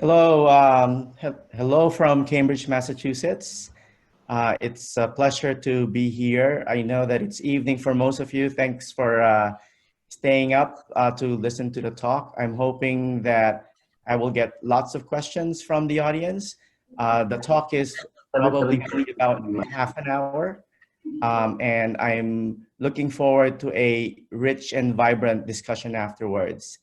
Hello, hello from Cambridge, Massachusetts. It's a pleasure to be here. I know that it's evening for most of you. Thanks for staying up to listen to the talk. I'm hoping that I will get lots of questions from the audience. The talk is probably going to be about half an hour, and I'm looking forward to a rich and vibrant discussion afterwards.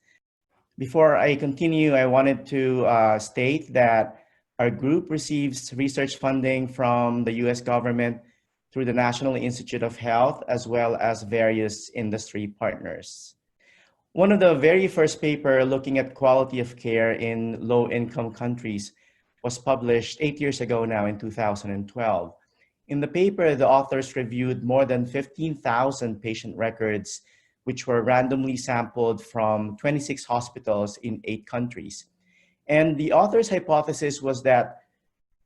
Before I continue, I wanted to state that our group receives research funding from the US government through the National Institute of Health, as well as various industry partners. One of the very first paper looking at quality of care in low-income countries was published 8 years ago now in 2012. In the paper, the authors reviewed more than 15,000 patient records which were randomly sampled from 26 hospitals in 8 countries. And the author's hypothesis was that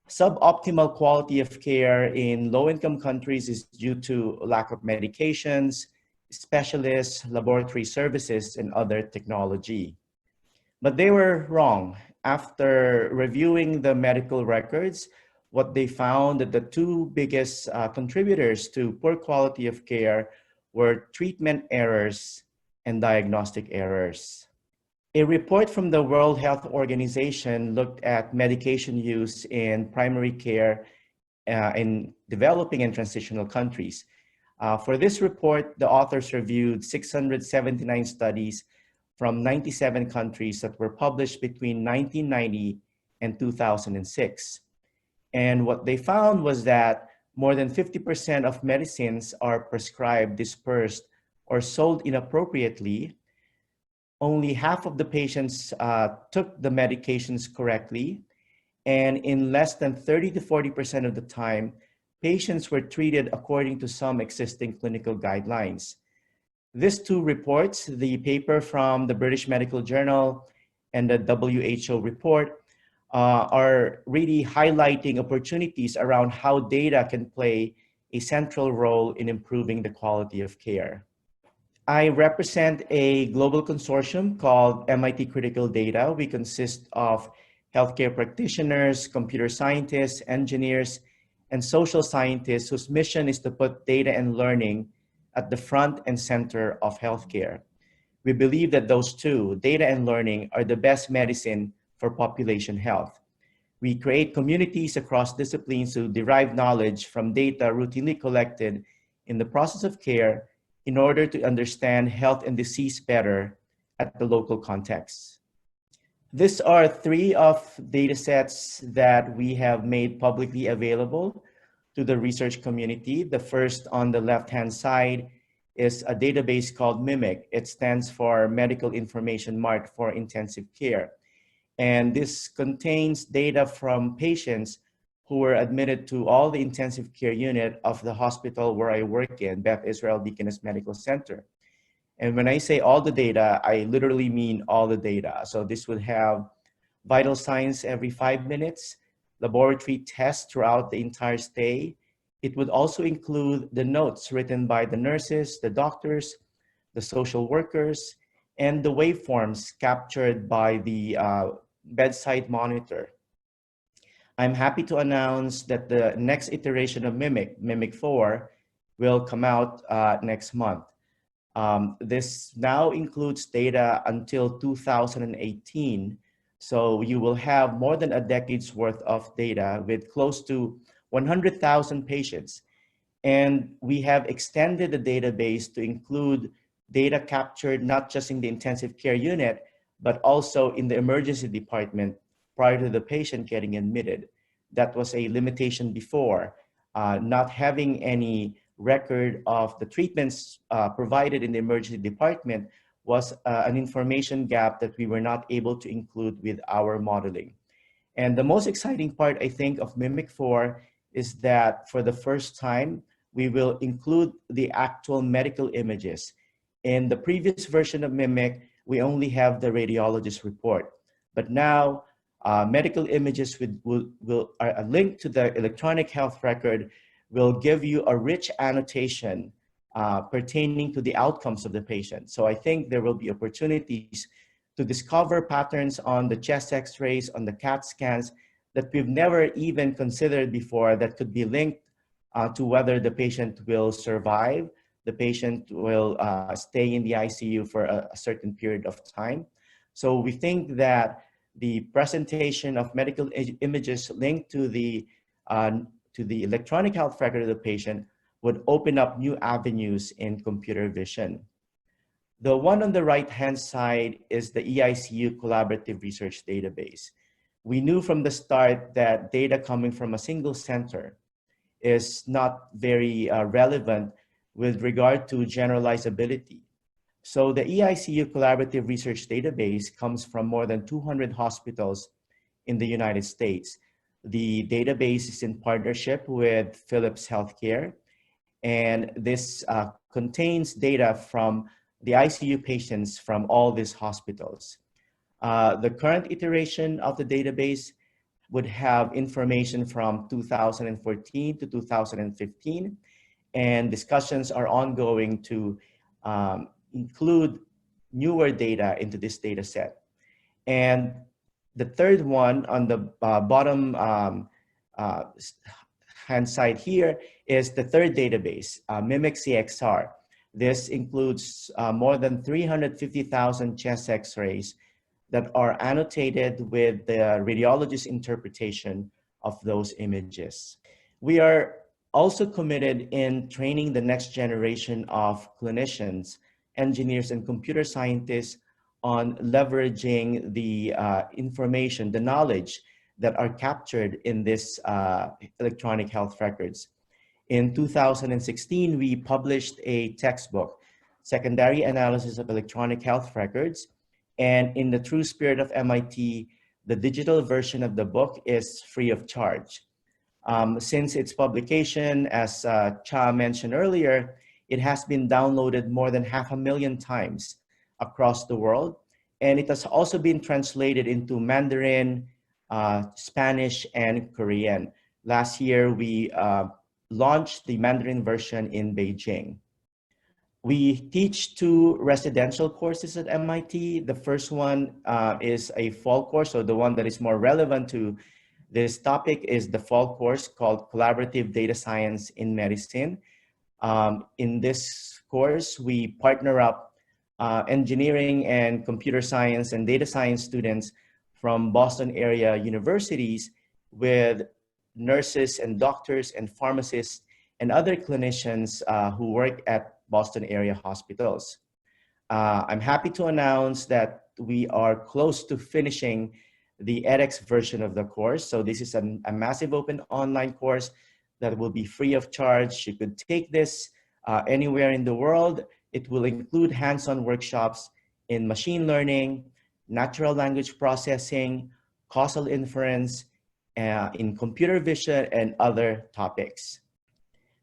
suboptimal quality of care in low-income countries is due to lack of medications, specialists, laboratory services, and other technology. But they were wrong. After reviewing the medical records, what they found that the two biggest contributors to poor quality of care were treatment errors and diagnostic errors. A report from the World Health Organization looked at medication use in primary care in developing and transitional countries. For this report, the authors reviewed 679 studies from 97 countries that were published between 1990 and 2006. And what they found was that more than 50% of medicines are prescribed, dispersed, or sold inappropriately. Only half of the patients took the medications correctly. And in less than 30 to 40% of the time, patients were treated according to some existing clinical guidelines. These two reports, the paper from the British Medical Journal and the WHO report, are really highlighting opportunities around how data can play a central role in improving the quality of care. I represent a global consortium called MIT Critical Data. We consist of healthcare practitioners, computer scientists, engineers, and social scientists whose mission is to put data and learning at the front and center of healthcare. We believe that those two, data and learning, are the best medicine for population health. We create communities across disciplines to derive knowledge from data routinely collected in the process of care in order to understand health and disease better at the local context. These are 3 of data sets that we have made publicly available to the research community. The first on the left-hand side is a database called MIMIC. It stands for Medical Information Mart for Intensive Care. And this contains data from patients who were admitted to all the intensive care unit of the hospital where I work in, Beth Israel Deaconess Medical Center. And when I say all the data, I literally mean all the data. So this would have vital signs every 5 minutes, laboratory tests throughout the entire stay. It would also include the notes written by the nurses, the doctors, the social workers, and the waveforms captured by the bedside monitor. I'm happy to announce that the next iteration of MIMIC, MIMIC 4, will come out next month. This now includes data until 2018. So you will have more than a decade's worth of data with close to 100,000 patients. And we have extended the database to include data captured not just in the intensive care unit, but also in the emergency department prior to the patient getting admitted. That was a limitation before, not having any record of the treatments provided in the emergency department was an information gap that we were not able to include with our modeling. And the most exciting part, I think, of MIMIC 4 is that for the first time, we will include the actual medical images. In the previous version of MIMIC, we only have the radiologist report. But now, medical images are linked to the electronic health record will give you a rich annotation pertaining to the outcomes of the patient. So I think there will be opportunities to discover patterns on the chest x-rays, on the CAT scans that we've never even considered before that could be linked to whether the patient will survive, the patient will stay in the ICU for a certain period of time. So we think that the presentation of medical images linked to the electronic health record of the patient would open up new avenues in computer vision. The one on the right-hand side is the EICU Collaborative Research Database. We knew from the start that data coming from a single center is not very relevant with regard to generalizability. So the EICU Collaborative Research Database comes from more than 200 hospitals in the United States. The database is in partnership with Philips Healthcare, and this contains data from the ICU patients from all these hospitals. The current iteration of the database would have information from 2014 to 2015, and discussions are ongoing to include newer data into this data set. And the third one on the bottom hand side here is the third database, Mimic CXR. This includes more than 350,000 chest x-rays that are annotated with the radiologist's interpretation of those images. We are also committed in training the next generation of clinicians, engineers, and computer scientists on leveraging the information, the knowledge that are captured in this electronic health records. In 2016, we published a textbook, Secondary Analysis of Electronic Health Records. And in the true spirit of MIT, the digital version of the book is free of charge. Since its publication, as Cha mentioned earlier, it has been downloaded more than 500,000 times across the world. And it has also been translated into Mandarin, Spanish, and Korean. Last year, we launched the Mandarin version in Beijing. We teach 2 residential courses at MIT. The first one is a fall course, so the one that is more relevant to this topic is the fall course called Collaborative Data Science in Medicine. In this course, we partner up engineering and computer science and data science students from Boston area universities with nurses and doctors and pharmacists and other clinicians who work at Boston area hospitals. I'm happy to announce that we are close to finishing the edX version of the course. So this is a massive open online course that will be free of charge. You could take this anywhere in the world. It will include hands-on workshops in machine learning, natural language processing, causal inference, in computer vision, and other topics.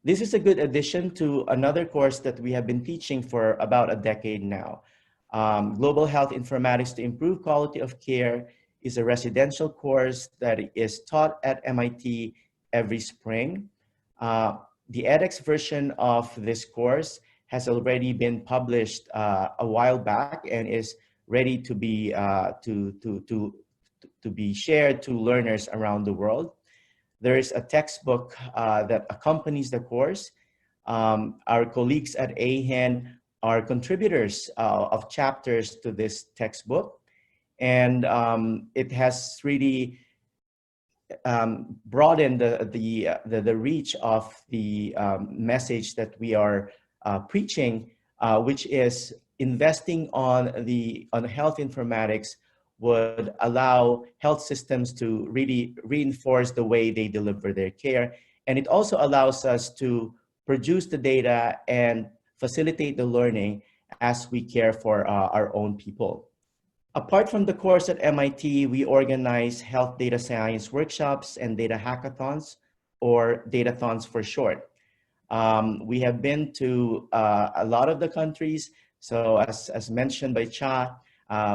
This is a good addition to another course that we have been teaching for about a decade now. Global Health Informatics to Improve Quality of Care is a residential course that is taught at MIT every spring. The edX version of this course has already been published a while back and is ready to be shared to learners around the world. There is a textbook that accompanies the course. Our colleagues at AeHIN are contributors of chapters to this textbook. And it has really broadened the reach of the message that we are preaching, which is investing on health informatics would allow health systems to really reinforce the way they deliver their care. And it also allows us to produce the data and facilitate the learning as we care for our own people. Apart from the course at MIT, we organize health data science workshops and data hackathons, or datathons for short. We have been to a lot of the countries. So as mentioned by Cha,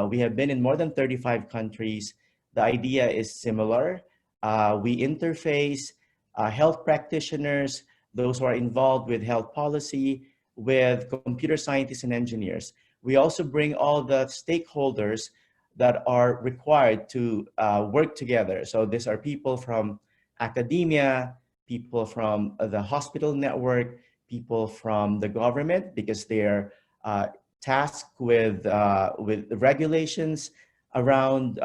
we have been in more than 35 countries. The idea is similar. We interface health practitioners, those who are involved with health policy, with computer scientists and engineers. We also bring all the stakeholders that are required to work together. So these are people from academia, people from the hospital network, people from the government, because they're tasked with regulations around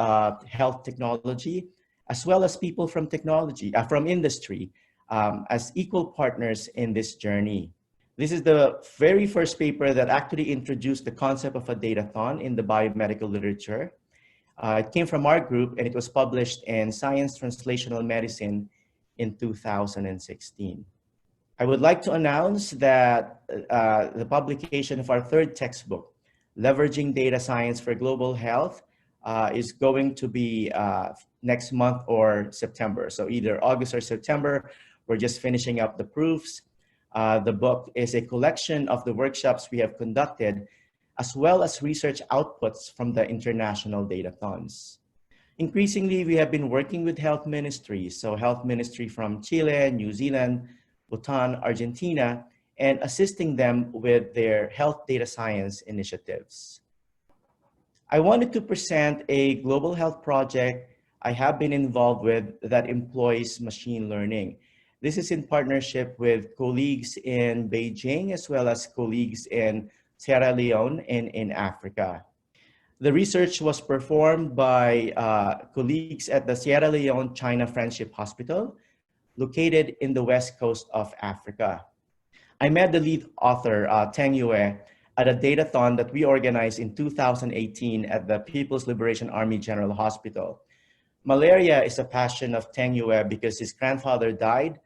health technology, as well as people from technology, from industry, as equal partners in this journey. This is the very first paper that actually introduced the concept of a datathon in the biomedical literature. It came from our group, and it was published in Science Translational Medicine in 2016. I would like to announce that the publication of our third textbook, Leveraging Data Science for Global Health, is going to be next month or September. So either August or September. We're just finishing up the proofs. The book is a collection of the workshops we have conducted, as well as research outputs from the international datathons. Increasingly, we have been working with health ministries, so health ministry from Chile, New Zealand, Bhutan, Argentina, and assisting them with their health data science initiatives. I wanted to present a global health project I have been involved with that employs machine learning. This is in partnership with colleagues in Beijing, as well as colleagues in Sierra Leone in Africa. The research was performed by colleagues at the Sierra Leone China Friendship Hospital, located in the west coast of Africa. I met the lead author, Teng Yue, at a datathon that we organized in 2018 at the People's Liberation Army General Hospital. Malaria is a passion of Teng Yue because his grandfather died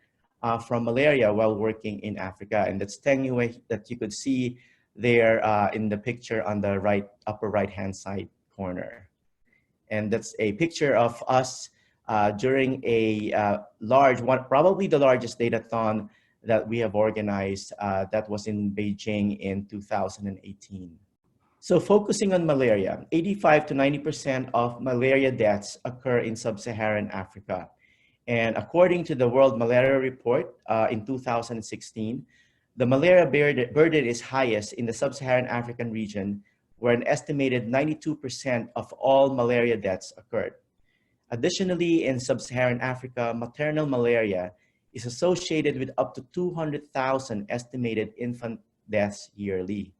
from malaria while working in Africa. And that's Teng Yue that you could see there in the picture on the upper right-hand side corner. And that's a picture of us during a large one, probably the largest datathon that we have organized that was in Beijing in 2018. So focusing on malaria, 85 to 90% of malaria deaths occur in sub-Saharan Africa. And according to the World Malaria Report in 2016, the malaria burden is highest in the sub-Saharan African region, where an estimated 92% of all malaria deaths occurred. Additionally, in sub-Saharan Africa, maternal malaria is associated with up to 200,000 estimated infant deaths yearly.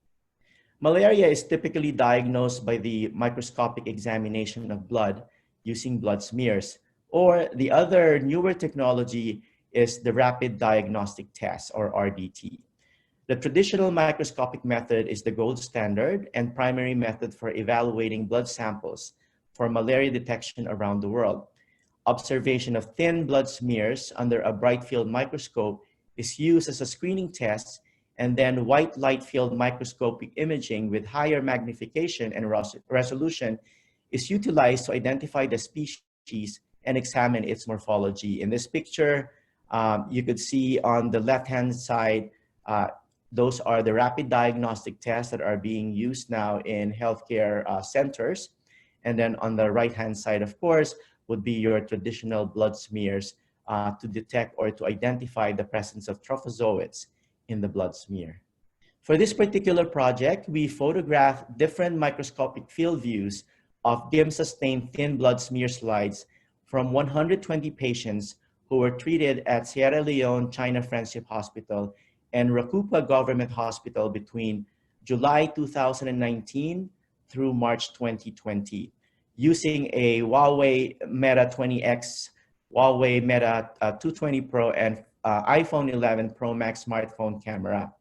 Malaria is typically diagnosed by the microscopic examination of blood using blood smears, or the other newer technology is the rapid diagnostic test, or RDT. The traditional microscopic method is the gold standard and primary method for evaluating blood samples for malaria detection around the world. Observation of thin blood smears under a bright field microscope is used as a screening test, and then white light field microscopic imaging with higher magnification and resolution is utilized to identify the species and examine its morphology. In this picture, you could see on the left-hand side, those are the rapid diagnostic tests that are being used now in healthcare centers. And then on the right-hand side, of course, would be your traditional blood smears to detect or to identify the presence of trophozoites in the blood smear. For this particular project, we photographed different microscopic field views of dim-sustained thin blood smear slides from 120 patients who were treated at Sierra Leone China Friendship Hospital and Rakupa Government Hospital between July 2019 through March 2020, using a Huawei Meta 20X, Huawei Meta 220 Pro, and iPhone 11 Pro Max smartphone camera.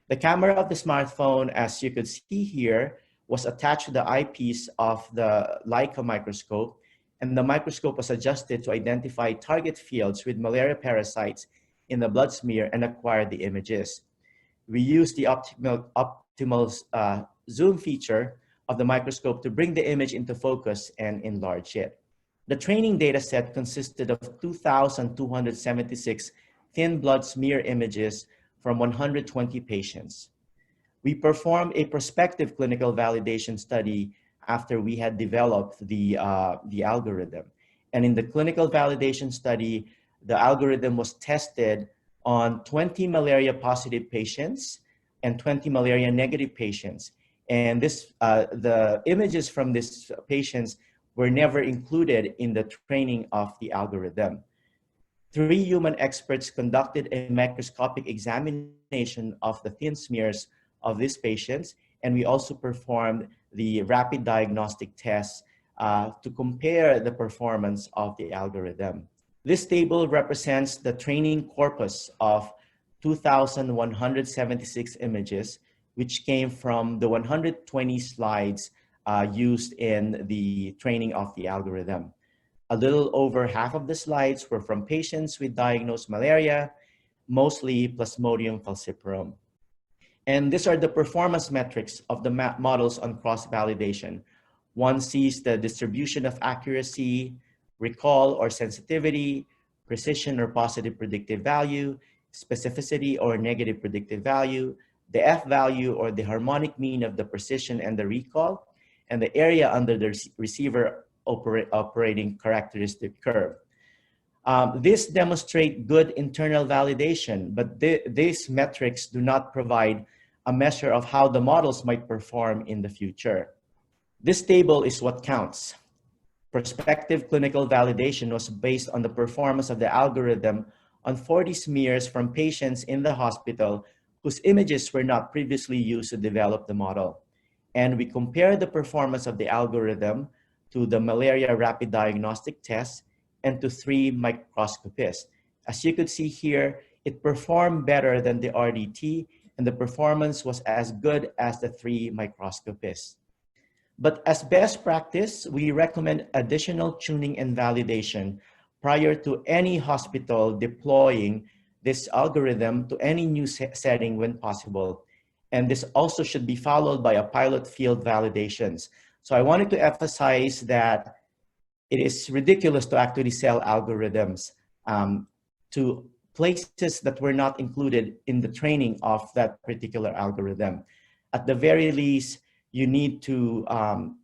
The camera of the smartphone, as you could see here, was attached to the eyepiece of the Leica microscope, and the microscope was adjusted to identify target fields with malaria parasites in the blood smear and acquire the images. We used the optimal zoom feature of the microscope to bring the image into focus and enlarge it. The training data set consisted of 2,276 thin blood smear images from 120 patients. We performed a prospective clinical validation study after we had developed the algorithm. And in the clinical validation study, the algorithm was tested on 20 malaria positive patients and 20 malaria negative patients. And the images from these patients were never included in the training of the algorithm. 3 human experts conducted a microscopic examination of the thin smears of these patients, and we also performed the rapid diagnostic tests to compare the performance of the algorithm. This table represents the training corpus of 2,176 images, which came from the 120 slides used in the training of the algorithm. A little over half of the slides were from patients with diagnosed malaria, mostly Plasmodium falciparum. And these are the performance metrics of the models on cross-validation. One sees the distribution of accuracy, recall or sensitivity, precision or positive predictive value, specificity or negative predictive value, the F value or the harmonic mean of the precision and the recall, and the area under the receiver operating characteristic curve. This demonstrate good internal validation, but these metrics do not provide a measure of how the models might perform in the future. This table is what counts. Prospective clinical validation was based on the performance of the algorithm on 40 smears from patients in the hospital whose images were not previously used to develop the model. And we compared the performance of the algorithm to the malaria rapid diagnostic test and to 3 microscopists. As you could see here, it performed better than the RDT, and the performance was as good as the 3 microscopists. But as best practice, we recommend additional tuning and validation prior to any hospital deploying this algorithm to any new setting when possible. And this also should be followed by a pilot field validations. So I wanted to emphasize that it is ridiculous to actually sell algorithms to places that were not included in the training of that particular algorithm. At the very least, you need to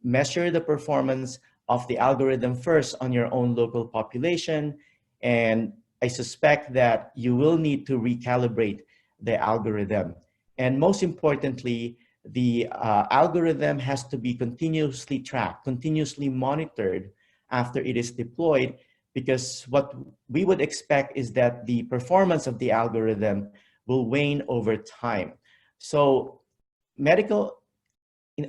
measure the performance of the algorithm first on your own local population. And I suspect that you will need to recalibrate the algorithm. And most importantly, the algorithm has to be continuously tracked, continuously monitored after it is deployed, because what we would expect is that the performance of the algorithm will wane over time. So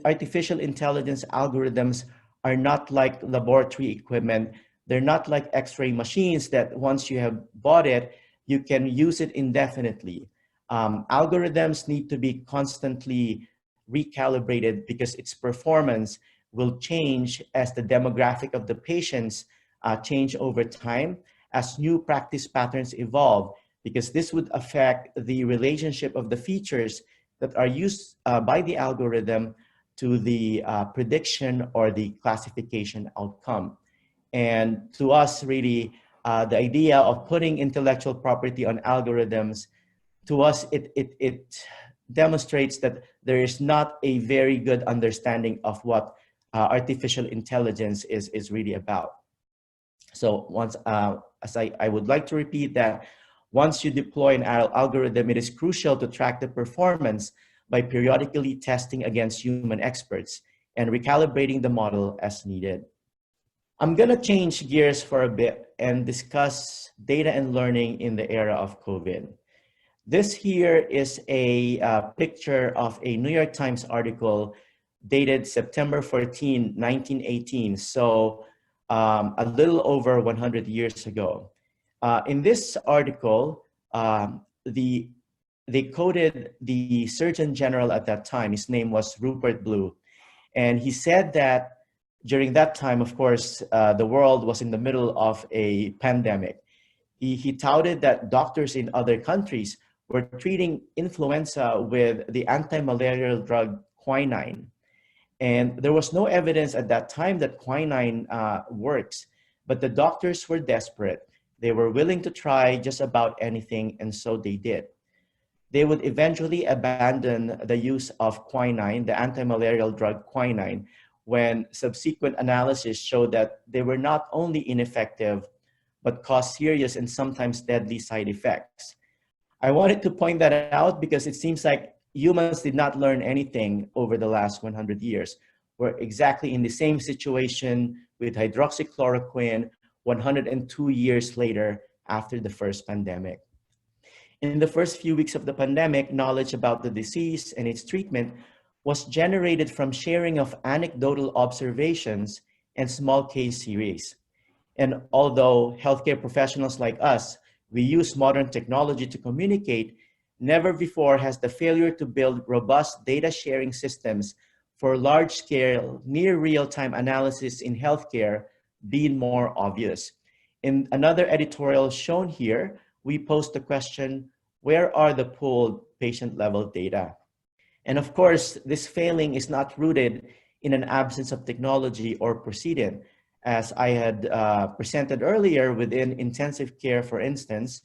artificial intelligence algorithms are not like laboratory equipment. They're not like X-ray machines that once you have bought it, you can use it indefinitely. Algorithms need to be constantly recalibrated because its performance will change as the demographic of the patients change over time, as new practice patterns evolve, because this would affect the relationship of the features that are used by the algorithm to the prediction or the classification outcome. And to us, really, the idea of putting intellectual property on algorithms, to us, it demonstrates that there is not a very good understanding of what artificial intelligence is really about. So once, I would like to repeat that once you deploy an algorithm, it is crucial to track the performance by periodically testing against human experts and recalibrating the model as needed. I'm gonna change gears for a bit and discuss data and learning in the era of COVID. This here is a picture of a New York Times article dated September 14, 1918. So a little over 100 years ago. In this article, they quoted the Surgeon General at that time. His name was Rupert Blue. And he said that during that time, of course, the world was in the middle of a pandemic. He touted that doctors in other countries were treating influenza with the anti-malarial drug quinine. And there was no evidence at that time that quinine works, but the doctors were desperate. They were willing to try just about anything, and so they did. They would eventually abandon the use of quinine, the anti-malarial drug quinine, when subsequent analysis showed that they were not only ineffective, but caused serious and sometimes deadly side effects. I wanted to point that out because it seems like humans did not learn anything over the last 100 years. We're exactly in the same situation with hydroxychloroquine 102 years later after the first pandemic. In the first few weeks of the pandemic, knowledge about the disease and its treatment was generated from sharing of anecdotal observations and small case series. And although healthcare professionals like us, we use modern technology to communicate, never before has the failure to build robust data sharing systems for large-scale, near real-time analysis in healthcare been more obvious. In another editorial shown here, we post the question, where are the pooled patient-level data? And of course, this failing is not rooted in an absence of technology or precedent. As I had presented earlier within intensive care, for instance,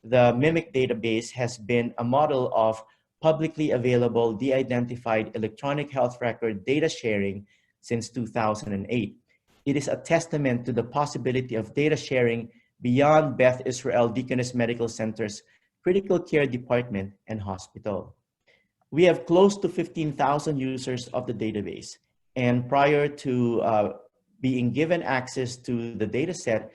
the MIMIC database has been a model of publicly available de-identified electronic health record data sharing since 2008. It is a testament to the possibility of data sharing beyond Beth Israel Deaconess Medical Center's critical care department and hospital. We have close to 15,000 users of the database, and prior to being given access to the data set,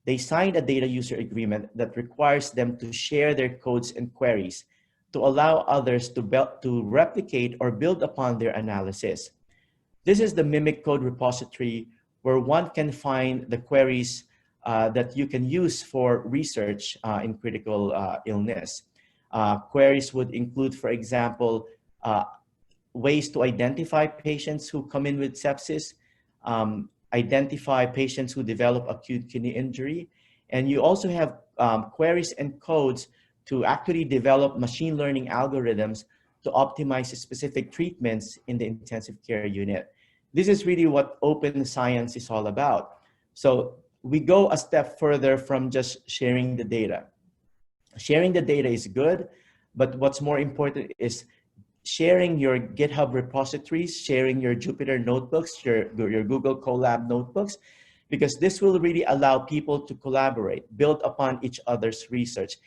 they signed a data user agreement that requires them to share their codes and queries to allow others to replicate or build upon their analysis. This is the MIMIC code repository where one can find the queries that you can use for research in critical illness. Queries would include, for example, ways to identify patients who come in with sepsis, identify patients who develop acute kidney injury, and you also have queries and codes to actually develop machine learning algorithms to optimize specific treatments in the intensive care unit. This is really what open science is all about. So we go a step further from just sharing the data. Sharing the data is good, but what's more important is sharing your GitHub repositories, sharing your Jupyter notebooks, your Google Colab notebooks, because this will really allow people to collaborate, build upon each other's research,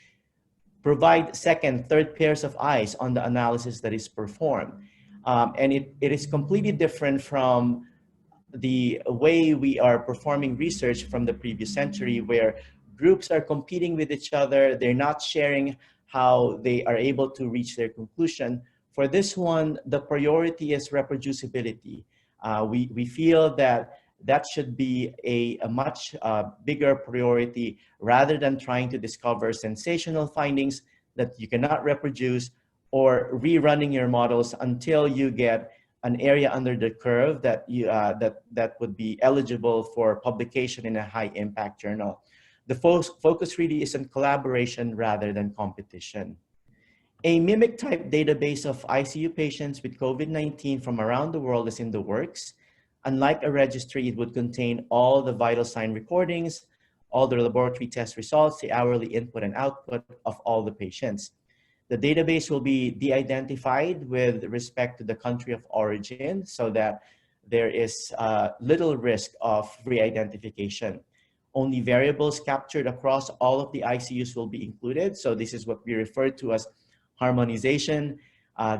provide second, third pairs of eyes on the analysis that is performed. And it is completely different from the way we are performing research from the previous century, where groups are competing with each other. They're not sharing how they are able to reach their conclusion. For this one, the priority is reproducibility. We feel that that should be a much bigger priority rather than trying to discover sensational findings that you cannot reproduce or rerunning your models until you get an area under the curve that that would be eligible for publication in a high impact journal. The focus really is on collaboration rather than competition. A MIMIC type database of ICU patients with COVID-19 from around the world is in the works. Unlike a registry, it would contain all the vital sign recordings, all the laboratory test results, the hourly input and output of all the patients. The database will be de-identified with respect to the country of origin so that there is little risk of re-identification. Only variables captured across all of the ICUs will be included. So this is what we refer to as harmonization.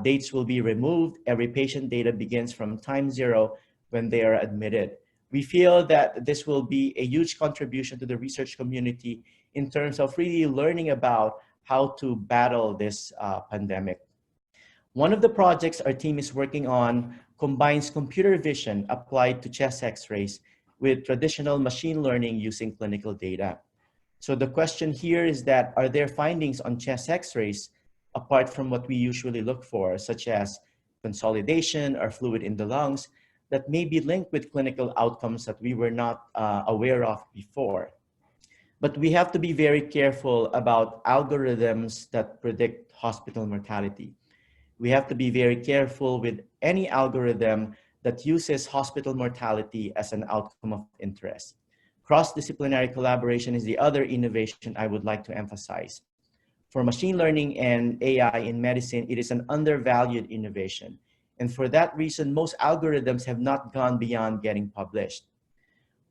Dates will be removed. Every patient data begins from time zero when they are admitted. We feel that this will be a huge contribution to the research community in terms of really learning about how to battle this pandemic. One of the projects our team is working on combines computer vision applied to chest x-rays with traditional machine learning using clinical data. So the question here is that, are there findings on chest x-rays apart from what we usually look for, such as consolidation or fluid in the lungs, that may be linked with clinical outcomes that we were not aware of before? But we have to be very careful about algorithms that predict hospital mortality. We have to be very careful with any algorithm that uses hospital mortality as an outcome of interest. Cross-disciplinary collaboration is the other innovation I would like to emphasize. For machine learning and AI in medicine, it is an undervalued innovation. And for that reason, most algorithms have not gone beyond getting published.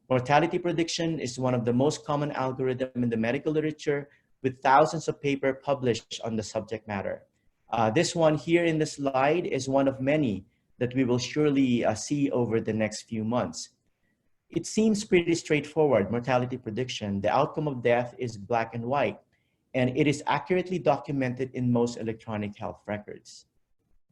Mortality prediction is one of the most common algorithms in the medical literature, with thousands of papers published on the subject matter. This one here in the slide is one of many that we will surely see over the next few months. It seems pretty straightforward, mortality prediction. The outcome of death is black and white, and it is accurately documented in most electronic health records.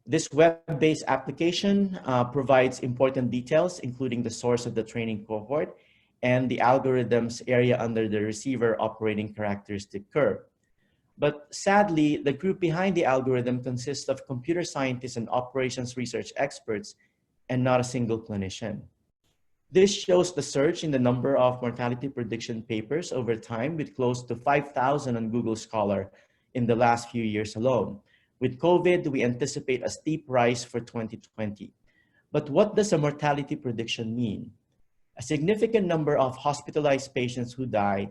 This web-based application provides important details, including the source of the training cohort and the algorithm's area under the receiver operating characteristic curve. But sadly, the group behind the algorithm consists of computer scientists and operations research experts and not a single clinician. This shows the surge in the number of mortality prediction papers over time, with close to 5,000 on Google Scholar in the last few years alone. With COVID, we anticipate a steep rise for 2020. But what does a mortality prediction mean? A significant number of hospitalized patients who die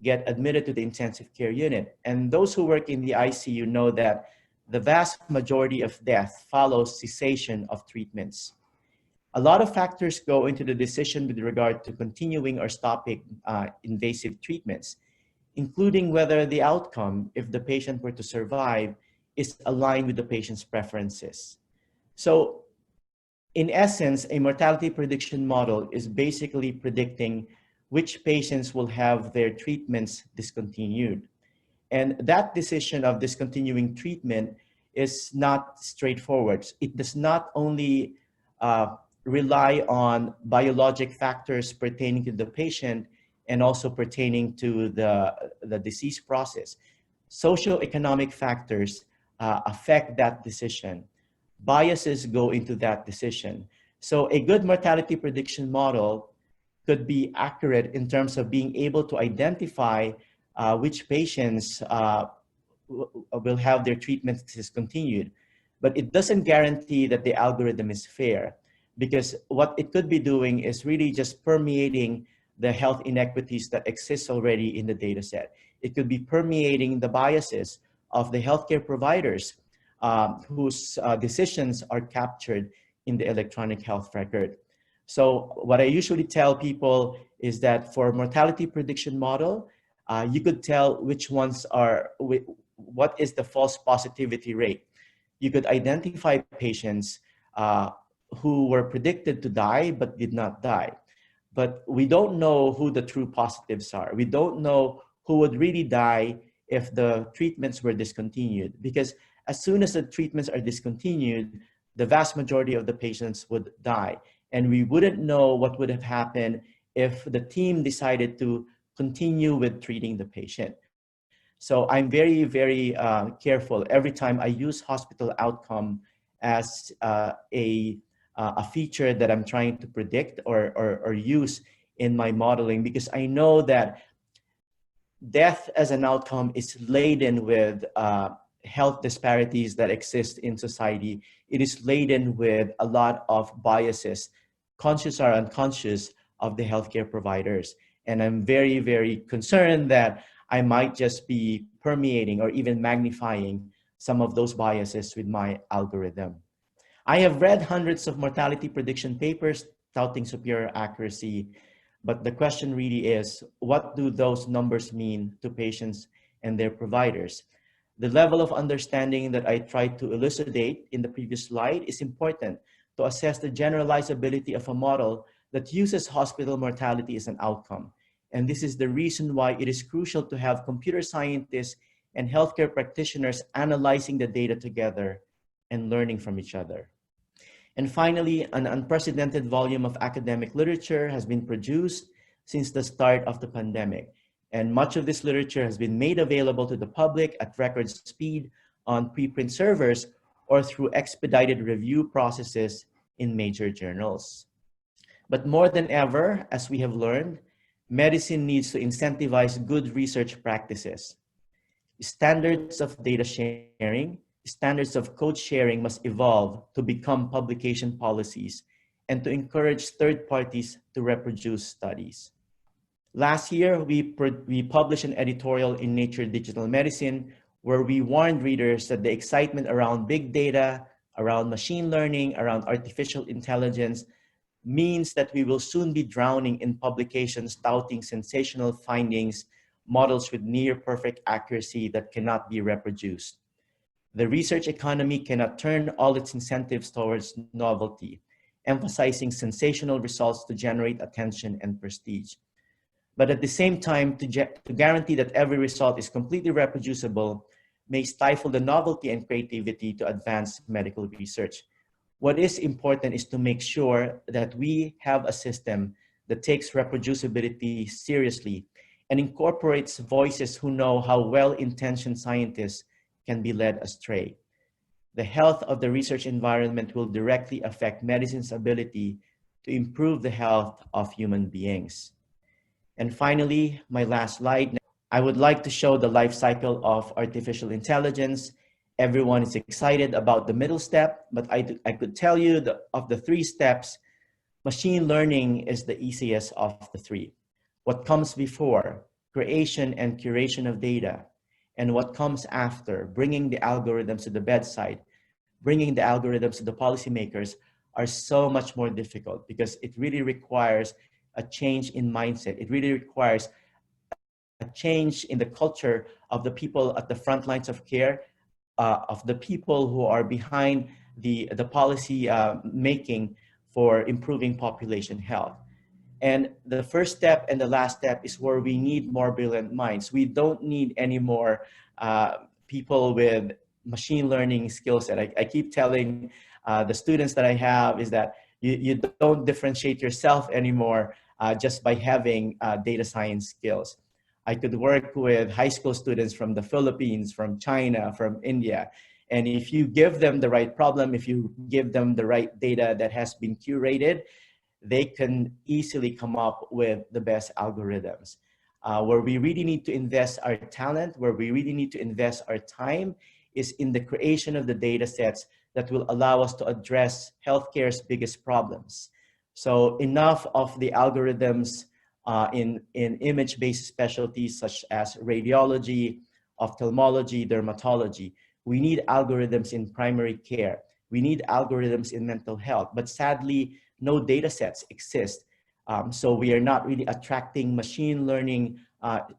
get admitted to the intensive care unit. And those who work in the ICU know that the vast majority of death follows cessation of treatments. A lot of factors go into the decision with regard to continuing or stopping invasive treatments, including whether the outcome, if the patient were to survive, is aligned with the patient's preferences. So in essence, a mortality prediction model is basically predicting which patients will have their treatments discontinued. And that decision of discontinuing treatment is not straightforward. It does not only rely on biologic factors pertaining to the patient and also pertaining to the disease process. Socioeconomic factors affect that decision. Biases go into that decision. So a good mortality prediction model could be accurate in terms of being able to identify which patients will have their treatments discontinued. But it doesn't guarantee that the algorithm is fair, because what it could be doing is really just permeating the health inequities that exist already in the data set. It could be permeating the biases of the healthcare providers whose decisions are captured in the electronic health record. So what I usually tell people is that for a mortality prediction model, you could tell which ones are, what is the false positivity rate. You could identify patients who were predicted to die but did not die. But we don't know who the true positives are. We don't know who would really die if the treatments were discontinued, because as soon as the treatments are discontinued, the vast majority of the patients would die. And we wouldn't know what would have happened if the team decided to continue with treating the patient. So I'm very, very careful every time I use hospital outcome as a feature that I'm trying to predict or use in my modeling, because I know that death as an outcome is laden with health disparities that exist in society. It is laden with a lot of biases, conscious or unconscious, of the healthcare providers. And I'm very, very concerned that I might just be permeating or even magnifying some of those biases with my algorithm. I have read hundreds of mortality prediction papers touting superior accuracy, but the question really is, what do those numbers mean to patients and their providers? The level of understanding that I tried to elucidate in the previous slide is important to assess the generalizability of a model that uses hospital mortality as an outcome. And this is the reason why it is crucial to have computer scientists and healthcare practitioners analyzing the data together and learning from each other. And finally, an unprecedented volume of academic literature has been produced since the start of the pandemic. And much of this literature has been made available to the public at record speed on preprint servers or through expedited review processes in major journals. But more than ever, as we have learned, medicine needs to incentivize good research practices. Standards of data sharing, standards of code sharing must evolve to become publication policies and to encourage third parties to reproduce studies. Last year, we published an editorial in Nature Digital Medicine where we warned readers that the excitement around big data, around machine learning, around artificial intelligence means that we will soon be drowning in publications touting sensational findings, models with near perfect accuracy that cannot be reproduced. The research economy cannot turn all its incentives towards novelty, emphasizing sensational results to generate attention and prestige. But at the same time, to guarantee that every result is completely reproducible may stifle the novelty and creativity to advance medical research. What is important is to make sure that we have a system that takes reproducibility seriously and incorporates voices who know how well-intentioned scientists can be led astray. The health of the research environment will directly affect medicine's ability to improve the health of human beings. And finally, my last slide, I would like to show the life cycle of artificial intelligence. Everyone is excited about the middle step, but I could tell you that of the 3 steps, machine learning is the easiest of the 3. What comes before, creation and curation of data, and what comes after, bringing the algorithms to the bedside, bringing the algorithms to the policymakers, are so much more difficult because it really requires a change in mindset. It really requires a change in the culture of the people at the front lines of care, of the people who are behind the policy making for improving population health. And the first step and the last step is where we need more brilliant minds. We don't need any more people with machine learning skill set. I keep telling the students that I have is that you don't differentiate yourself anymore just by having data science skills. I could work with high school students from the Philippines, from China, from India. And if you give them the right problem, if you give them the right data that has been curated, they can easily come up with the best algorithms. Where we really need to invest our talent, where we really need to invest our time is in the creation of the data sets that will allow us to address healthcare's biggest problems. So enough of the algorithms in image-based specialties such as radiology, ophthalmology, dermatology. We need algorithms in primary care. We need algorithms in mental health, but sadly, no data sets exist. So we are not really attracting machine learning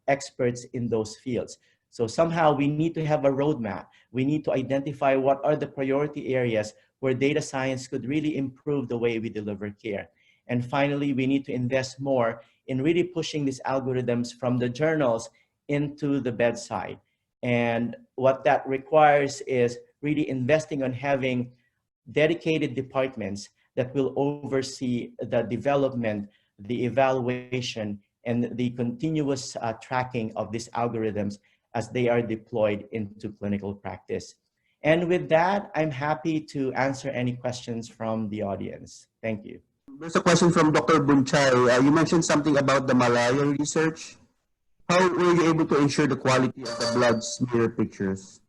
experts in those fields. So somehow we need to have a roadmap. We need to identify what are the priority areas where data science could really improve the way we deliver care. And finally, we need to invest more in really pushing these algorithms from the journals into the bedside. And what that requires is really investing on having dedicated departments that will oversee the development, the evaluation, and the continuous tracking of these algorithms as they are deployed into clinical practice. And with that, I'm happy to answer any questions from the audience. Thank you. There's a question from Dr. Bunchay. You mentioned something about the malaria research. How were you able to ensure the quality of the blood smear pictures?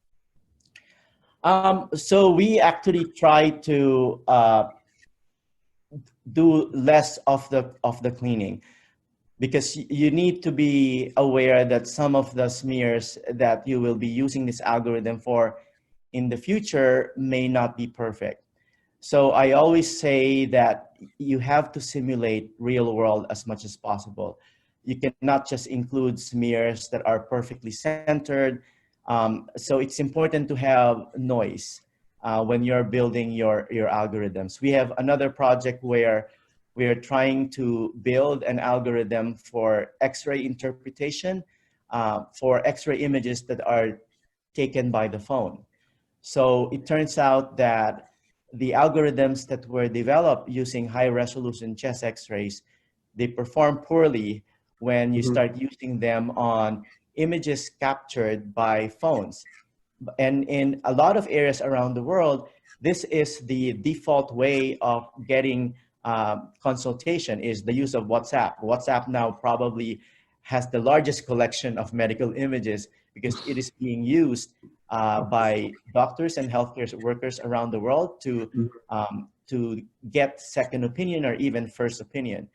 So we actually try to do less of the cleaning, because you need to be aware that some of the smears that you will be using this algorithm for in the future may not be perfect. So I always say that you have to simulate real world as much as possible. You cannot just include smears that are perfectly centered. So it's important to have noise when you're building your algorithms. We have another project where we are trying to build an algorithm for X-ray interpretation for X-ray images that are taken by the phone. So it turns out that the algorithms that were developed using high-resolution chest X-rays, they perform poorly when you start using them on images captured by phones. And in a lot of areas around the world, this is the default way of getting consultation, is the use of WhatsApp. WhatsApp now probably has the largest collection of medical images because it is being used by doctors and healthcare workers around the world to get second opinion or even first opinion.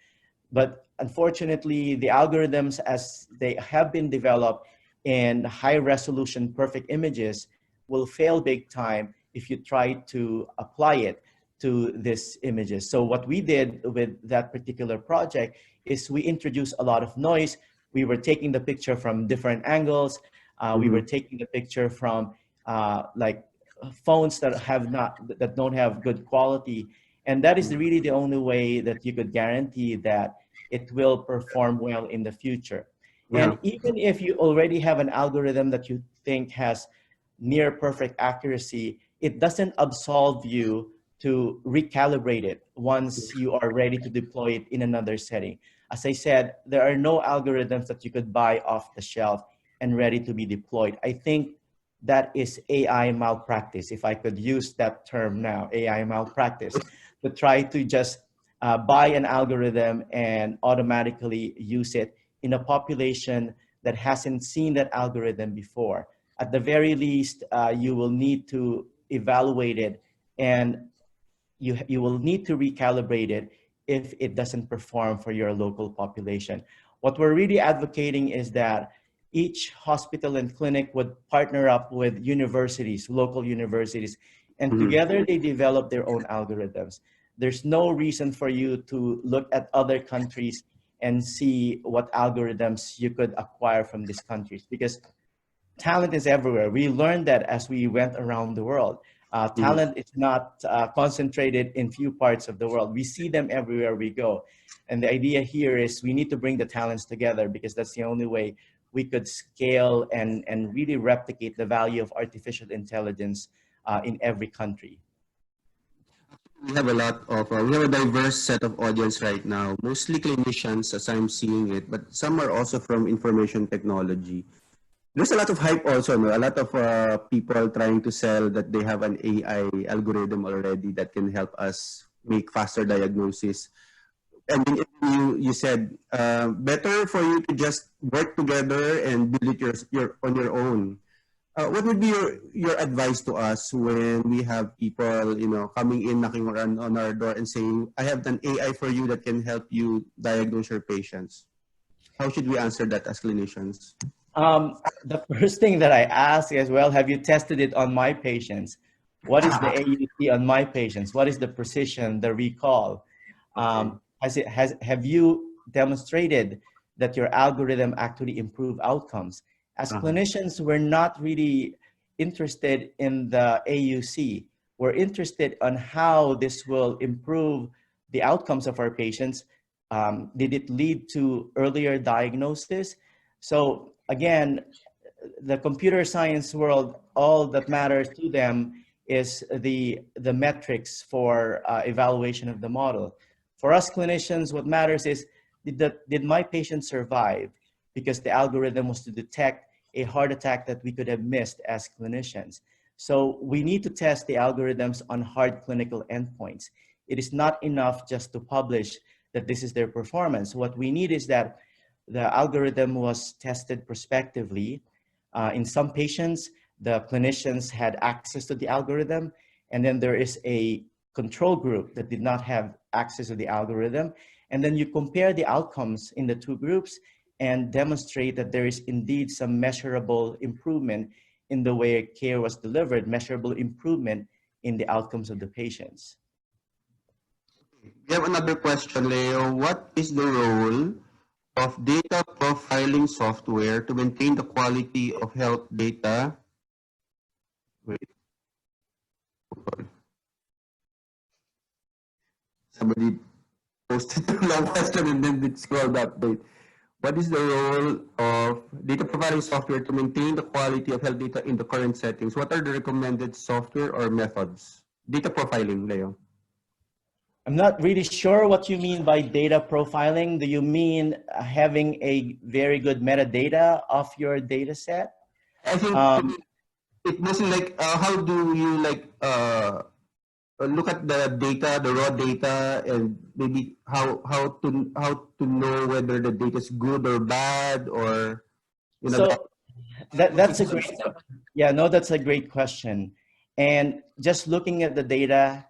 But unfortunately, the algorithms as they have been developed in high resolution perfect images will fail big time if you try to apply it to these images. So what we did with that particular project is we introduced a lot of noise. We were taking the picture from different angles. We were taking the picture from like phones that don't have good quality. And that is really the only way that you could guarantee that it will perform well in the future. Yeah. And even if you already have an algorithm that you think has near perfect accuracy, it doesn't absolve you to recalibrate it once you are ready to deploy it in another setting. As I said, there are no algorithms that you could buy off the shelf and ready to be deployed. I think that is AI malpractice, if I could use that term now, AI malpractice, to try to just buy an algorithm and automatically use it in a population that hasn't seen that algorithm before. At the very least, you will need to evaluate it, and you will need to recalibrate it if it doesn't perform for your local population. What we're really advocating is that each hospital and clinic would partner up with universities, local universities, and together they develop their own algorithms. There's no reason for you to look at other countries and see what algorithms you could acquire from these countries, because talent is everywhere. We learned that as we went around the world. Talent is not concentrated in few parts of the world. We see them everywhere we go. And the idea here is we need to bring the talents together, because that's the only way we could scale and really replicate the value of artificial intelligence in every country. We have we have a diverse set of audience right now, mostly clinicians as I'm seeing it, but some are also from information technology. There's a lot of hype also, no? A lot of people trying to sell that they have an AI algorithm already that can help us make faster diagnosis. And then you said better for you to just work together and build it on your own. What would be your advice to us when we have people, coming in, knocking on our door and saying, I have an AI for you that can help you diagnose your patients? How should we answer that as clinicians? The first thing that I ask is, well, have you tested it on my patients? What is the AUC on my patients? What is the precision, the recall? Have you demonstrated that your algorithm actually improve outcomes? As clinicians, we're not really interested in the AUC. We're interested on how this will improve the outcomes of our patients. Did it lead to earlier diagnosis? So again, the computer science world, all that matters to them is the metrics for evaluation of the model. For us clinicians, what matters is, did my patient survive? Because the algorithm was to detect a heart attack that we could have missed as clinicians. So we need to test the algorithms on hard clinical endpoints. It is not enough just to publish that this is their performance. What we need is that the algorithm was tested prospectively. In some patients, the clinicians had access to the algorithm, and then there is a control group that did not have access to the algorithm. And then you compare the outcomes in the two groups and demonstrate that there is indeed some measurable improvement in the way care was delivered, measurable improvement in the outcomes of the patients. We have another question, Leo. What is the role of data profiling software to maintain the quality of health data? Wait. Sorry. Somebody posted a long question and then it scrolled up. Wait. What is the role of data profiling software to maintain the quality of health data in the current settings? What are the recommended software or methods? Data profiling, Leo. I'm not really sure what you mean by data profiling. Do you mean having a very good metadata of your data set? I think it wasn't like, how do you look at the data, the raw data, and maybe how to know whether the data is good or bad, or So that's a great, that's a great question. And just looking at the data,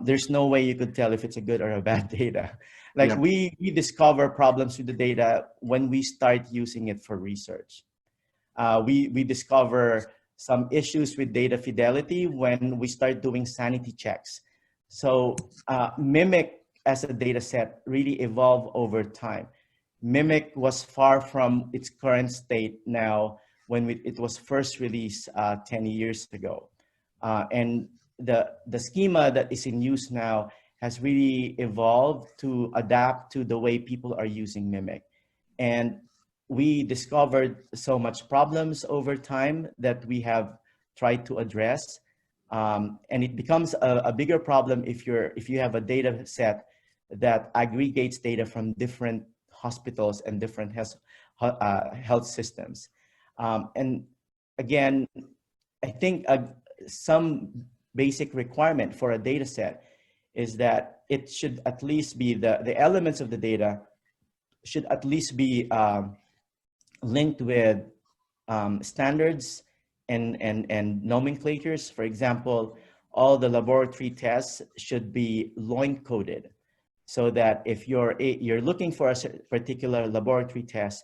there's no way you could tell if it's a good or a bad data. Like we discover problems with the data when we start using it for research. We discover some issues with data fidelity when we start doing sanity checks. So Mimic as a data set really evolved over time. Mimic was far from its current state now when it was first released 10 years ago. And the schema that is in use now has really evolved to adapt to the way people are using Mimic. And we discovered so much problems over time that we have tried to address. And it becomes a bigger problem if you have a data set that aggregates data from different hospitals and different health systems. And again, I think some basic requirement for a data set is that it should at least be the elements of the data should at least be linked with standards and nomenclatures. For example, all the laboratory tests should be LOIN coded, so that if you're looking for a particular laboratory test,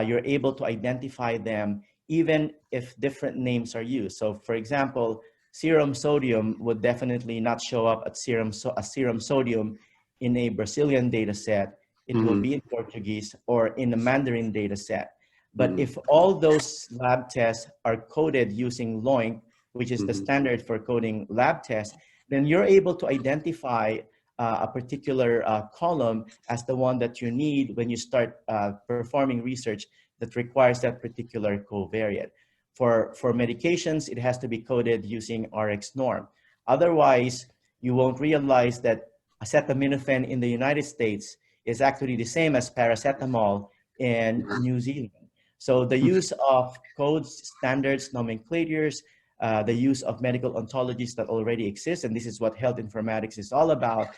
you're able to identify them even if different names are used. So for example, serum sodium would definitely not show up at serum sodium in a Brazilian data set. It will be in Portuguese or in a Mandarin data set. But if all those lab tests are coded using LOIN, which is the standard for coding lab tests, then you're able to identify a particular column as the one that you need when you start performing research that requires that particular covariate. For medications, it has to be coded using RX norm. Otherwise, you won't realize that acetaminophen in the United States is actually the same as paracetamol in New Zealand. So the use of codes, standards, nomenclatures, the use of medical ontologies that already exist, and this is what health informatics is all about,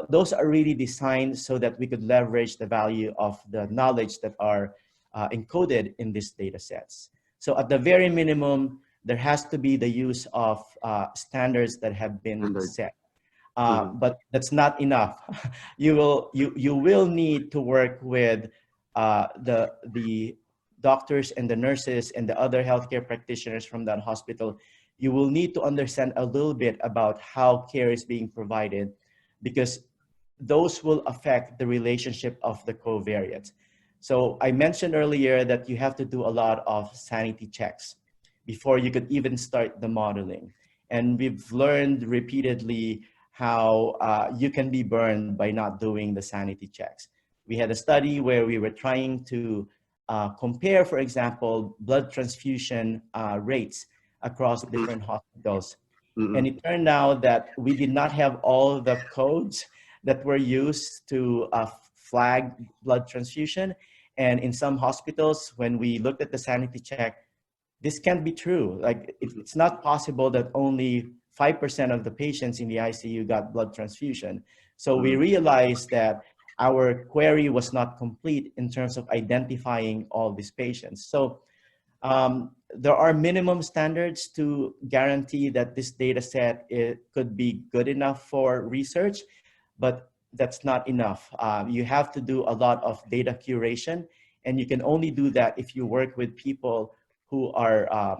those are really designed so that we could leverage the value of the knowledge that are encoded in these data sets. So at the very minimum, there has to be the use of standards that have been set. But that's not enough. You will need to work with the doctors and the nurses and the other healthcare practitioners from that hospital. You will need to understand a little bit about how care is being provided, because those will affect the relationship of the covariates. So I mentioned earlier that you have to do a lot of sanity checks before you could even start the modeling. And we've learned repeatedly how you can be burned by not doing the sanity checks. We had a study where we were trying to compare, for example, blood transfusion rates across different hospitals. And it turned out that we did not have all the codes that were used to flag blood transfusion. And in some hospitals, when we looked at the sanity check, this can't be true. Like, it's not possible that only 5% of the patients in the ICU got blood transfusion. So we realized that our query was not complete in terms of identifying all these patients. So there are minimum standards to guarantee that this data set could be good enough for research, but that's not enough. You have to do a lot of data curation, and you can only do that if you work with people who are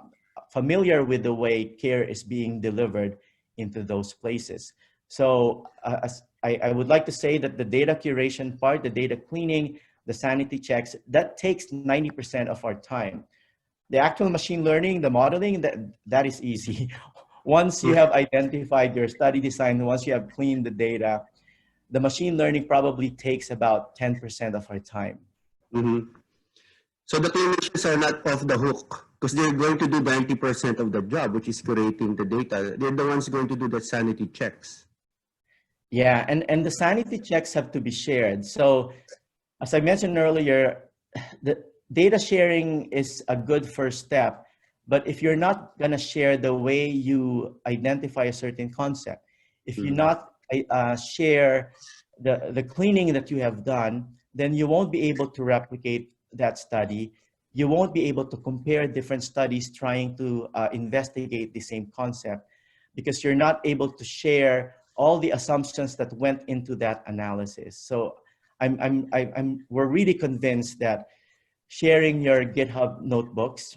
familiar with the way care is being delivered into those places. So I would like to say that the data curation part, the data cleaning, the sanity checks, that takes 90% of our time. The actual machine learning, the modeling, that is easy. Once you have identified your study design, once you have cleaned the data, the machine learning probably takes about 10% of our time. So the clinicians are not off the hook because they're going to do 90% of the job, which is curating the data. They're the ones going to do the sanity checks. Yeah, and the sanity checks have to be shared. So as I mentioned earlier, the data sharing is a good first step, but if you're not gonna share the way you identify a certain concept, if you not share the cleaning that you have done, then you won't be able to replicate that study. You won't be able to compare different studies trying to investigate the same concept, because you're not able to share all the assumptions that went into that analysis. So we're really convinced that sharing your GitHub notebooks,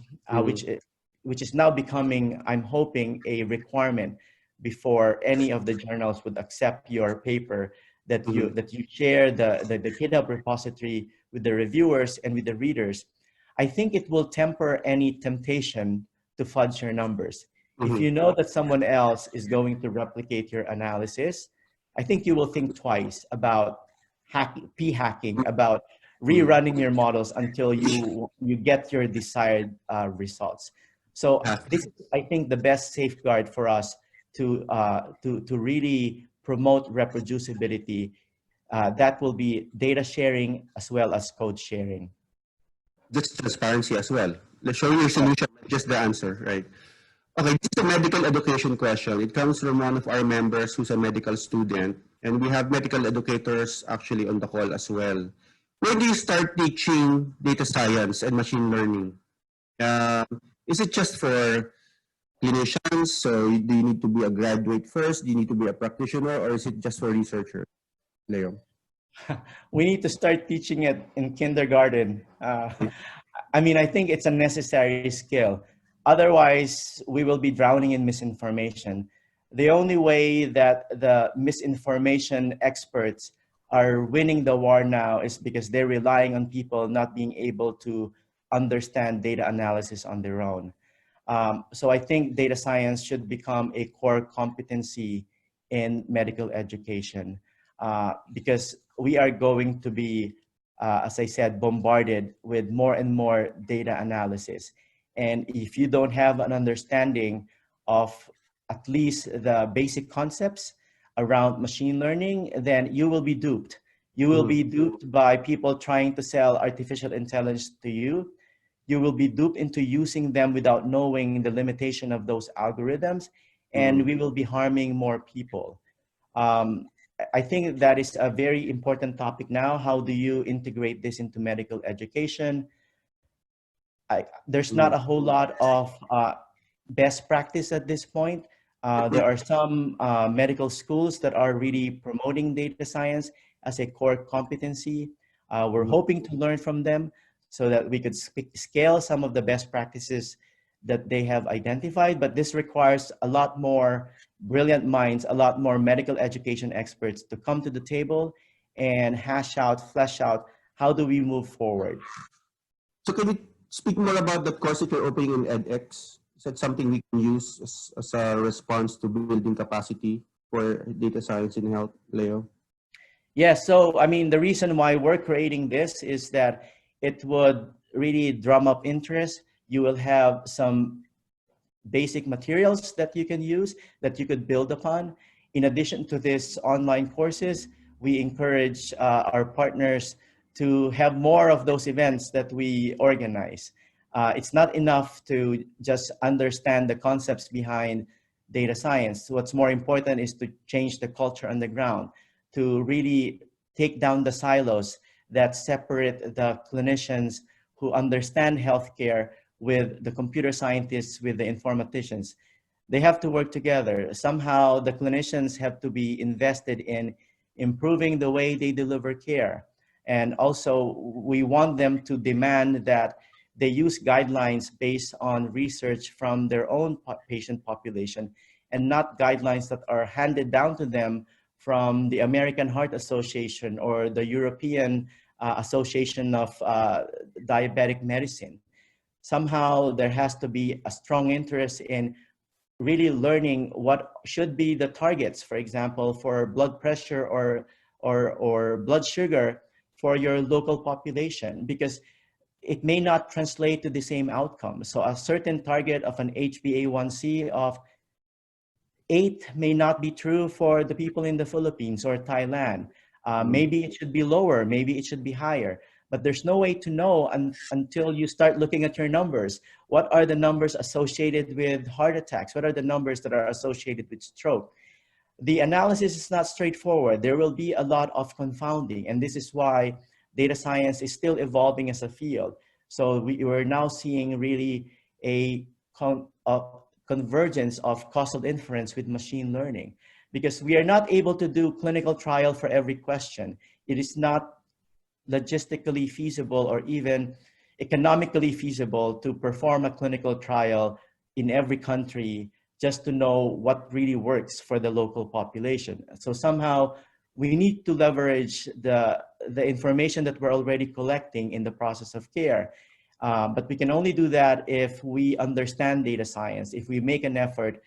which is now becoming, I'm hoping, a requirement before any of the journals would accept your paper, that you share the GitHub repository with the reviewers and with the readers. I think it will temper any temptation to fudge your numbers. If you know that someone else is going to replicate your analysis, I think you will think twice about p-hacking, about rerunning your models until you get your desired results. So this is, I think, the best safeguard for us to really promote reproducibility. That will be data sharing as well as code sharing. That's transparency as well. Let's show you your solution, not just the answer, right? Okay, this is a medical education question. It comes from one of our members who's a medical student, and we have medical educators actually on the call as well. Where do you start teaching data science and machine learning? Is it just for clinicians? So do you need to be a graduate first? Do you need to be a practitioner, or is it just for researchers? Leo. We need to start teaching it in kindergarten. I mean, I think it's a necessary skill. Otherwise, we will be drowning in misinformation. The only way that the misinformation experts are winning the war now is because they're relying on people not being able to understand data analysis on their own. So I think data science should become a core competency in medical education because we are going to be, as I said, bombarded with more and more data analysis. And if you don't have an understanding of at least the basic concepts around machine learning, then you will be duped. You will be duped by people trying to sell artificial intelligence to you. You will be duped into using them without knowing the limitation of those algorithms, and we will be harming more people. I think that is a very important topic now. How do you integrate this into medical education? There's not a whole lot of best practice at this point. There are some medical schools that are really promoting data science as a core competency. We're hoping to learn from them so that we could scale some of the best practices that they have identified, but this requires a lot more brilliant minds, a lot more medical education experts to come to the table and hash out, flesh out, how do we move forward? So can you speak more about the course that you're opening in edX? Is that something we can use as a response to building capacity for data science in health, Leo? Yes, so I mean, the reason why we're creating this is that it would really drum up interest. You will have some basic materials that you can use, that you could build upon. In addition to this online courses, we encourage our partners to have more of those events that we organize. It's not enough to just understand the concepts behind data science. What's more important is to change the culture on the ground, to really take down the silos that separate the clinicians who understand healthcare with the computer scientists, with the informaticians. They have to work together. Somehow the clinicians have to be invested in improving the way they deliver care. And also we want them to demand that they use guidelines based on research from their own patient population and not guidelines that are handed down to them from the American Heart Association or the European Association of Diabetic Medicine. Somehow there has to be a strong interest in really learning what should be the targets, for example, for blood pressure or blood sugar for your local population, because it may not translate to the same outcome. So a certain target of an HbA1c of 8 may not be true for the people in the Philippines or Thailand. Maybe it should be lower, maybe it should be higher. But there's no way to know until you start looking at your numbers. What are the numbers associated with heart attacks? What are the numbers that are associated with stroke? The analysis is not straightforward. There will be a lot of confounding, and this is why data science is still evolving as a field. So we're now seeing really a convergence of causal inference with machine learning, because we are not able to do clinical trial for every question. It is not logistically feasible or even economically feasible to perform a clinical trial in every country just to know what really works for the local population. So somehow we need to leverage the information that we're already collecting in the process of care. But we can only do that if we understand data science, if we make an effort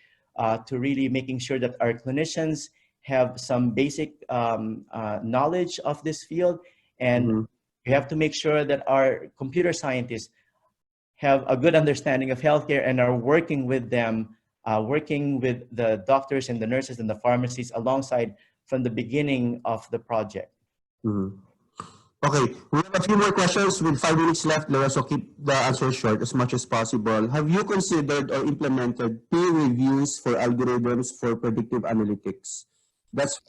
to really making sure that our clinicians have some basic knowledge of this field. And we have to make sure that our computer scientists have a good understanding of healthcare and are working with them, working with the doctors and the nurses and the pharmacies alongside from the beginning of the project. Okay, we have a few more questions with 5 minutes left, Leo, so keep the answers short as much as possible. Have you considered or implemented peer reviews for algorithms for predictive analytics? That's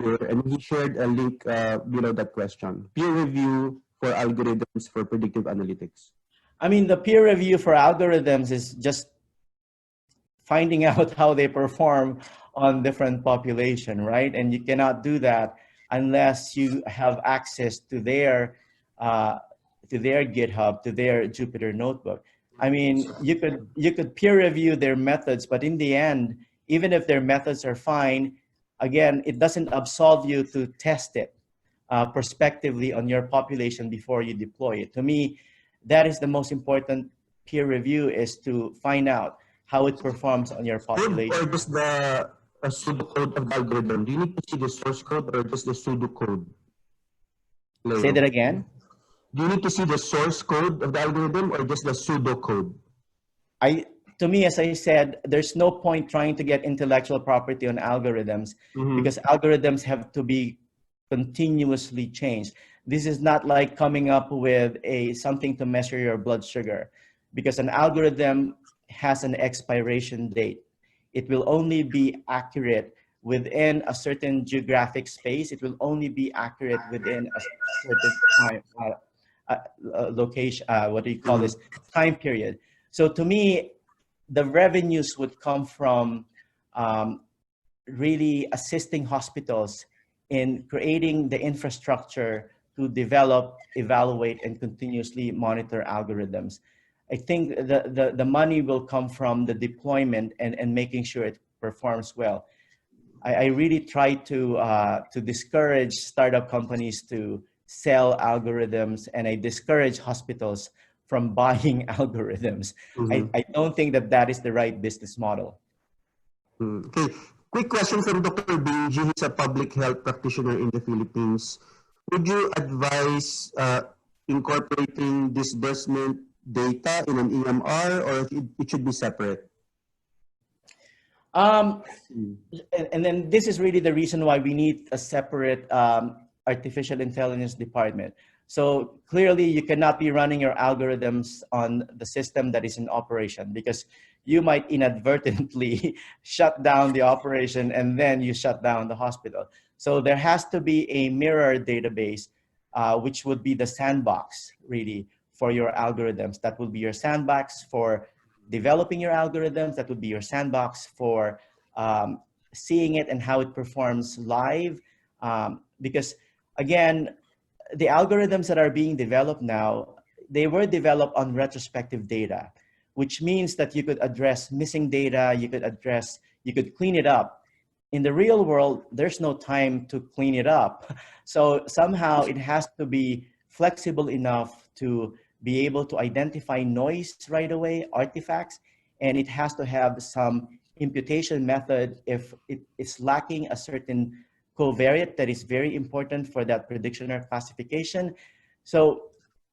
here, and he shared a link below that question. Peer review for algorithms for predictive analytics. I mean, the peer review for algorithms is just finding out how they perform on different population, right? And you cannot do that unless you have access to their GitHub, to their Jupyter notebook. I mean, you could peer review their methods, but in the end, even if their methods are fine, again, it doesn't absolve you to test it prospectively on your population before you deploy it. To me, that is the most important peer review, is to find out how it performs on your population. Or just the pseudocode of the algorithm? Do you need to see the source code or just the pseudocode? Leo? Say that again. Do you need to see the source code of the algorithm or just the pseudocode? To me, as I said, there's no point trying to get intellectual property on algorithms because algorithms have to be continuously changed. This is not like coming up with something to measure your blood sugar, because an algorithm has an expiration date. It will only be accurate within a certain geographic space. It will only be accurate within a certain time, location, what do you call this, time period. So to me, the revenues would come from really assisting hospitals in creating the infrastructure to develop, evaluate, and continuously monitor algorithms. I think the money will come from the deployment and making sure it performs well. I really try to discourage startup companies to sell algorithms, and I discourage hospitals from buying algorithms. I don't think that is the right business model. Okay. Quick question from Dr. Benji. He's a public health practitioner in the Philippines. Would you advise incorporating disbursement data in an EMR, or it should be separate? And then this is really the reason why we need a separate artificial intelligence department. So clearly you cannot be running your algorithms on the system that is in operation, because you might inadvertently shut down the operation and then you shut down the hospital. So there has to be a mirror database, which would be the sandbox really for your algorithms. That will be your sandbox for developing your algorithms. That would be your sandbox for seeing it and how it performs live. Because again, the algorithms that are being developed now, they were developed on retrospective data, which means that you could address missing data, you could clean it up. In the real world, there's no time to clean it up. So somehow it has to be flexible enough to be able to identify noise right away, artifacts, and it has to have some imputation method if it is lacking a certain covariate that is very important for that prediction or classification. So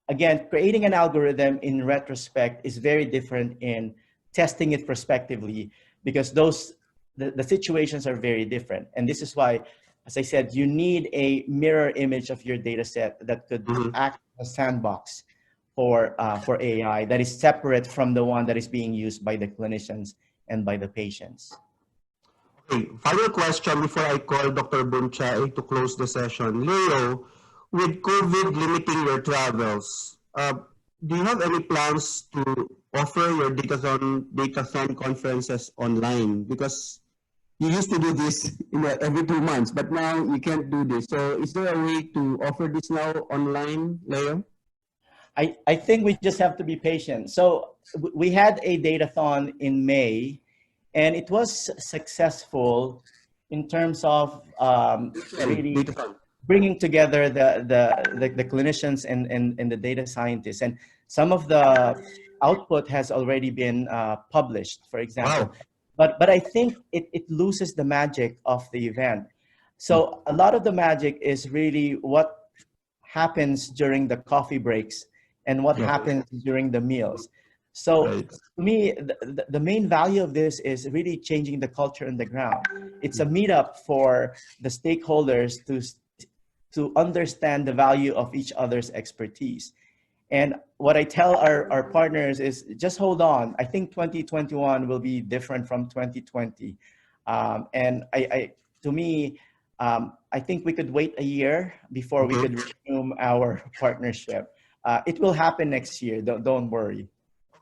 again, creating an algorithm in retrospect is very different in testing it prospectively, because the situations are very different. And this is why, as I said, you need a mirror image of your data set that could act as a sandbox for AI that is separate from the one that is being used by the clinicians and by the patients. Okay, final question before I call Dr. Bunchai to close the session. Leo, with COVID limiting your travels, do you have any plans to offer your datathon conferences online? Because you used to do this every 2 months, but now you can't do this. So is there a way to offer this now online, Leo? I think we just have to be patient. So we had a datathon in May, and it was successful in terms of really, datathon. bringing together the clinicians and the data scientists. And some of the output has already been published, for example. Wow. But I think it loses the magic of the event. So a lot of the magic is really what happens during the coffee breaks and what happens during the meals. So Right. to me, the main value of this is really changing the culture on the ground. It's a meetup for the stakeholders to understand the value of each other's expertise. And what I tell our partners is just hold on. I think 2021 will be different from 2020. And to me, I think we could wait a year before we could resume our partnership. It will happen next year. Don't worry.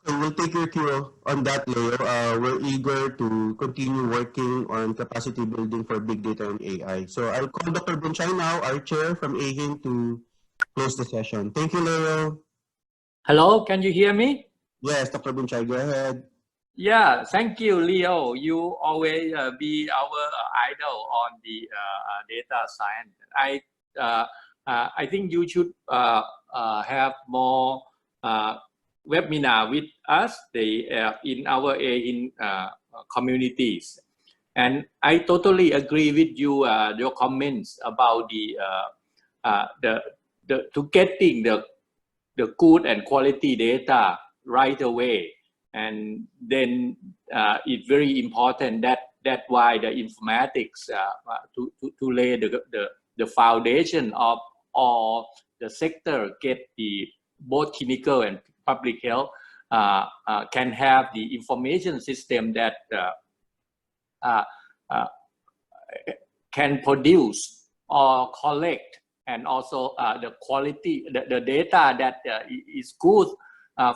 Okay, we'll take your cue on that, Leo. We're eager to continue working on capacity building for big data and AI. So I'll call Dr. Bunchai now, our chair from AeHIN, to close the session. Thank you, Leo. Hello, can you hear me? Yes, Dr. Bunchai, go ahead. Yeah, thank you, Leo. You always be our idol on the data science. I think you should have more webinar with us in our in communities. And I totally agree with you. Your comments about to getting the good and quality data right away. And then it's very important that's why the informatics to lay the foundation of all the sector get the both clinical and public health can have the information system that can produce or collect, and also the quality, the data that is good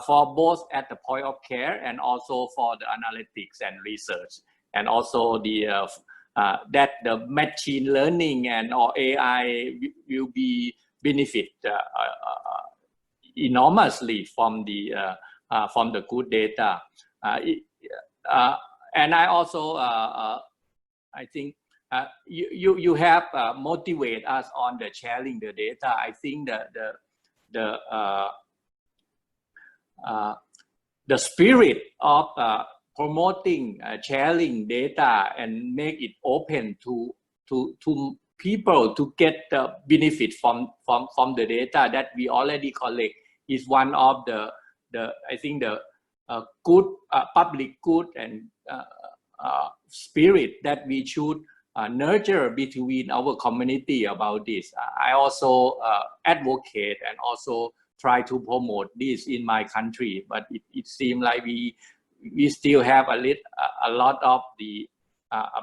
for both at the point of care and also for the analytics and research, and also the that the machine learning and or AI will be benefit enormously from the good data. And I also I think you have motivate us on the sharing the data. I think the spirit of promoting sharing data and make it open to people to get the benefit from the data that we already collect is one of the I think the good public good and spirit that we should nurture between our community about this. I also advocate and also try to promote this in my country, but it seems like we still have a lot of the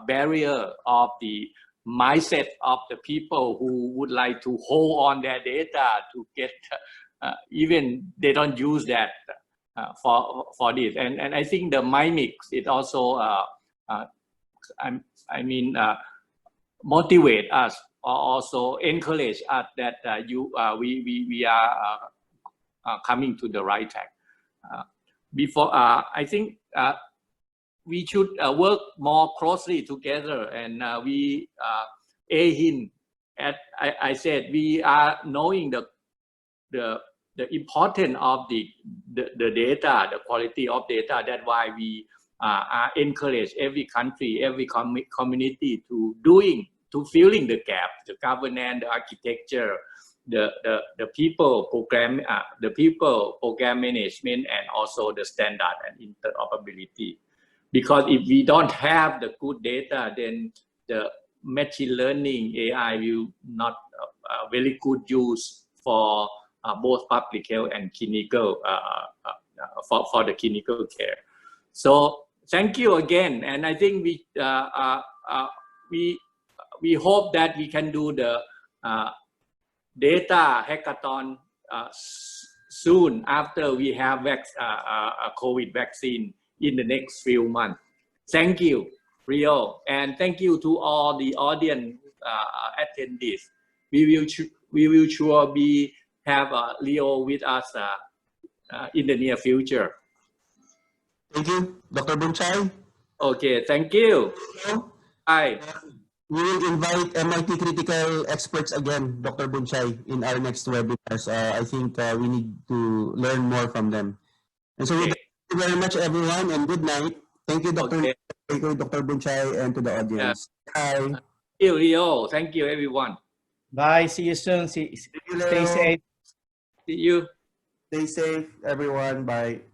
barrier of the mindset of the people who would like to hold on their data to get even they don't use that for this. And I think the mimics it also I mean motivate us or also encourage us that we are coming to the right track. Before I think we should work more closely together, and we AeHIN, as I said, we are knowing the importance of the data, the quality of data. That's why we encourage every country, every community to filling the gap, the governance, the architecture, the people program, program management, and also the standard and interoperability. Because if we don't have the good data, then the machine learning AI will not very good use for both public health and clinical for the clinical care. So thank you again, and I think we hope that we can do the data hackathon soon after we have a COVID vaccine in the next few months. Thank you, Rio, and thank you to all the audience attendees. We will sure have Leo with us in the near future. Thank you, Dr. Bunchai. Okay, thank you. Hello. Bye. we will invite MIT critical experts again, Dr. Bunchay, in our next webinars. I think we need to learn more from them. And so, Okay. thank you very much, everyone, and good night. Thank you, Dr. Okay. Eicu, Dr. Bunchay, and to the audience. Bye. Thank you, Leo. Thank you, everyone. Bye. See you soon. Thank you, Stay Leo. safe. See you. Stay safe, everyone. Bye.